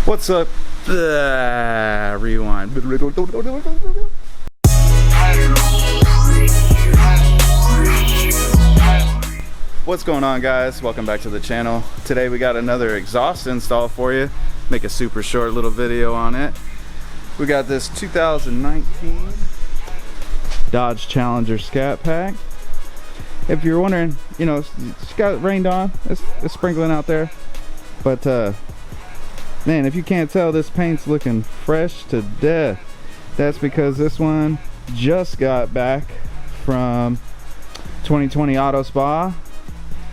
What's up? Rewind. What's going on, guys? Welcome back to the channel. Today we got another exhaust install for you. Make a super short little video on it. We got this 2019 Dodge Challenger Scat Pack. If you're wondering, you know, it's got rained on. It's sprinkling out there. But man, if you can't tell, this paint's looking fresh to death. That's because this one just got back from 2020 Auto Spa,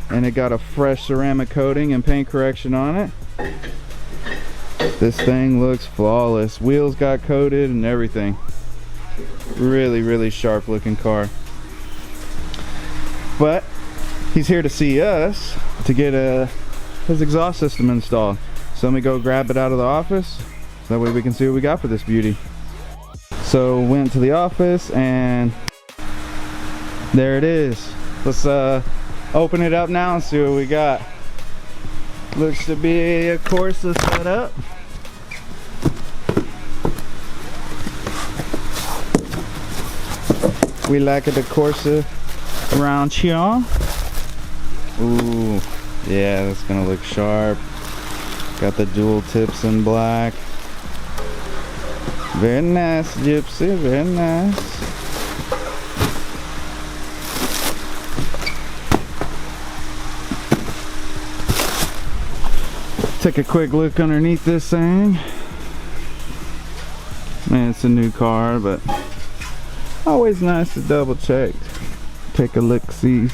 and it got a fresh ceramic coating and paint correction on it. This thing looks flawless. Wheels got coated and everything. Really sharp looking car. But he's here to see us to get his exhaust system installed. So let me go grab it out of the office, so that way we can see what we got for this beauty. So went to the office and there it is. Let's open it up now and see what we got. Looks to be a Corsa setup. We like it, a Corsa around here. Ooh, yeah, that's gonna look sharp. Got the dual tips in black. Very nice, Gypsy, very nice. Take a quick look underneath this thing. Man, it's a new car, but always nice to double check. Take a look-see.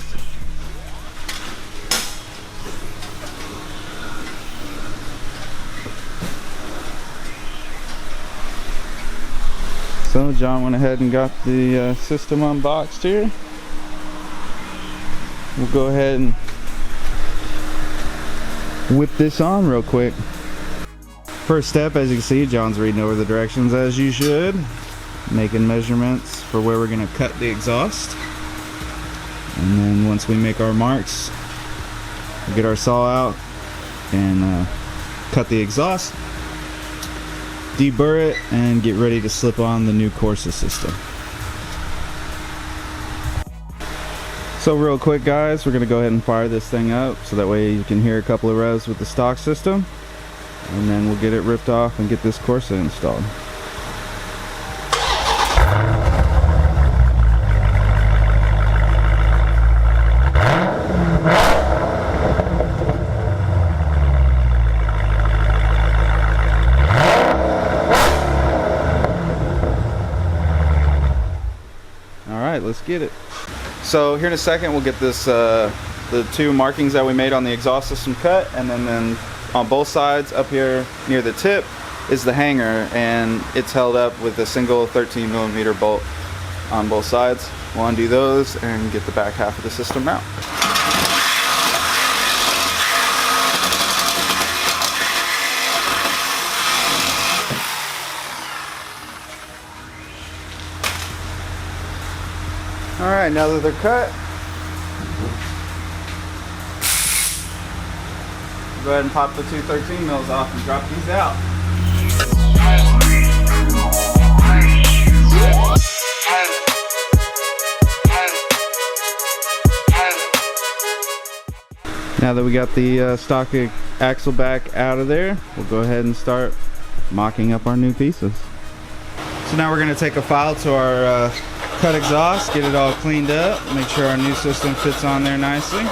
So John went ahead and got the system unboxed here. We'll go ahead and whip this on real quick. First step, as you can see, John's reading over the directions as you should, making measurements for where we're going to cut the exhaust. And then once we make our marks, we'll get our saw out and cut the exhaust, deburr it, and get ready to slip on the new Corsa system. So real quick, guys, we're going to go ahead and fire this thing up so that way you can hear a couple of revs with the stock system, and then we'll get it ripped off and get this Corsa installed. Alright, let's get it. So here in a second we'll get this the two markings that we made on the exhaust system cut, and then on both sides up here near the tip is the hanger, and it's held up with a single 13mm bolt on both sides. We'll undo those and get the back half of the system out. Alright, now that they're cut, go ahead and pop the two 13mm off and drop these out. Now that we got the stock axle back out of there, we'll go ahead and start mocking up our new pieces. So now we're going to take a file to our cut exhaust, get it all cleaned up, make sure our new system fits on there nicely.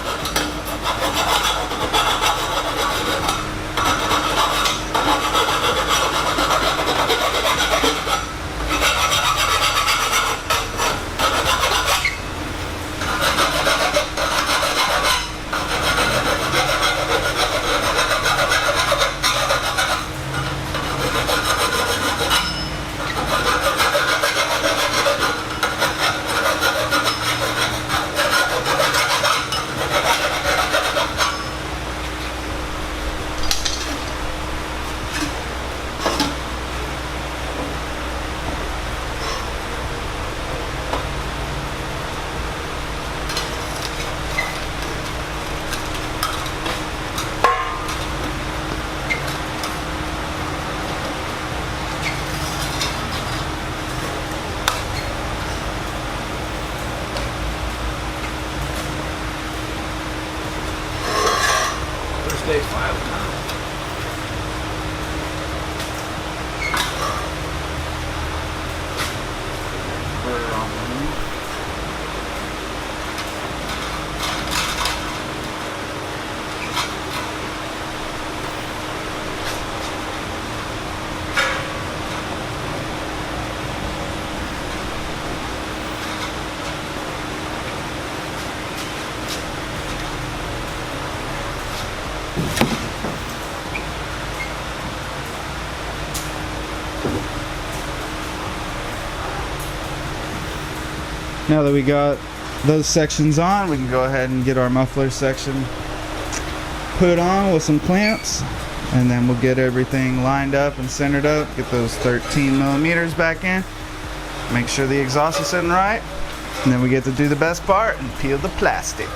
Now that we got those sections on, we can go ahead and get our muffler section put on with some clamps, and then we'll get everything lined up and centered up, get those 13 millimeters back in, make sure the exhaust is sitting right, and then we get to do the best part and peel the plastic.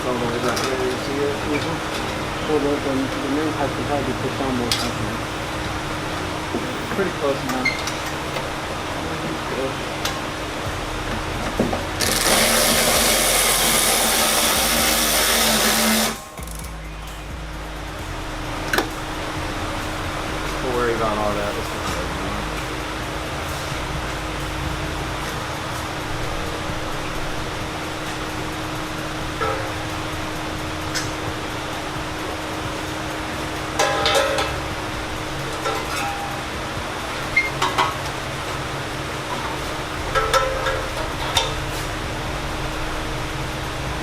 All the way back there, you see it? Hold up, and the main pipe can probably push on more something. Pretty close now. Don't worry about all that. Let's just go.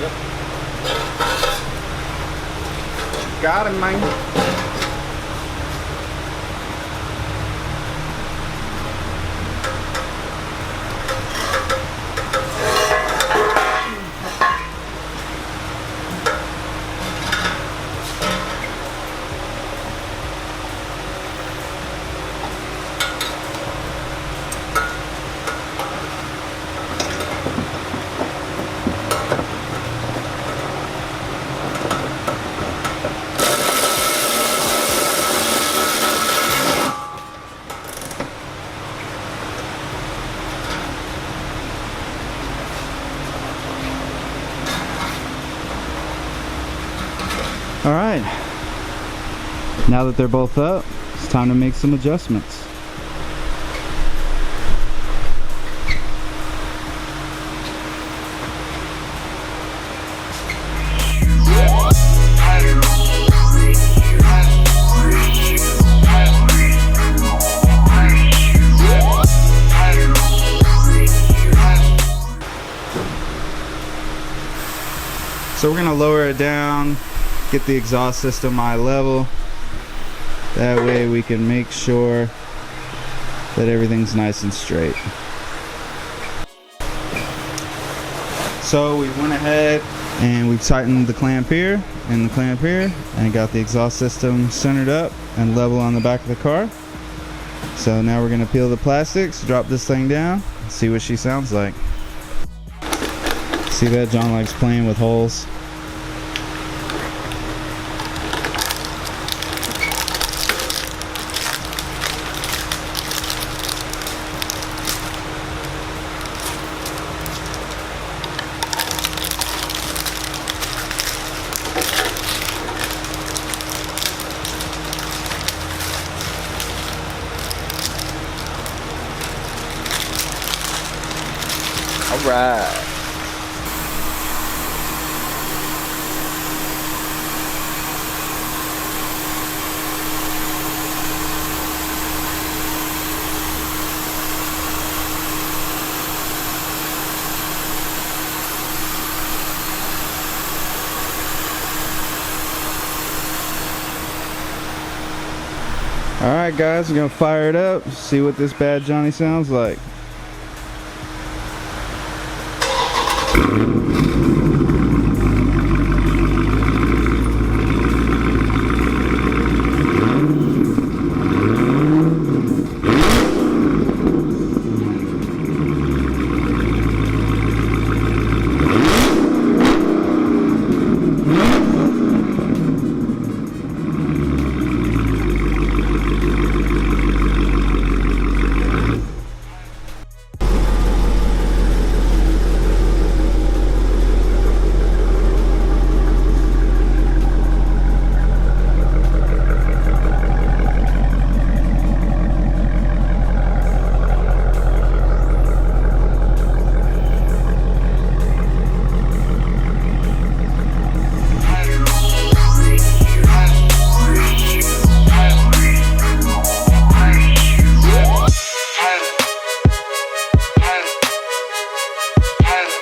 Yep. Got him, man. All right, now that they're both up, it's time to make some adjustments. So we're gonna lower it down, get the exhaust system eye level. That way we can make sure that everything's nice and straight. So we went ahead and we tightened the clamp here and the clamp here, and got the exhaust system centered up and level on the back of the car. So now we're gonna peel the plastics, drop this thing down, and see what she sounds like. See that? John likes playing with holes. All right. Alright guys, we're gonna fire it up, see what this bad Johnny sounds like.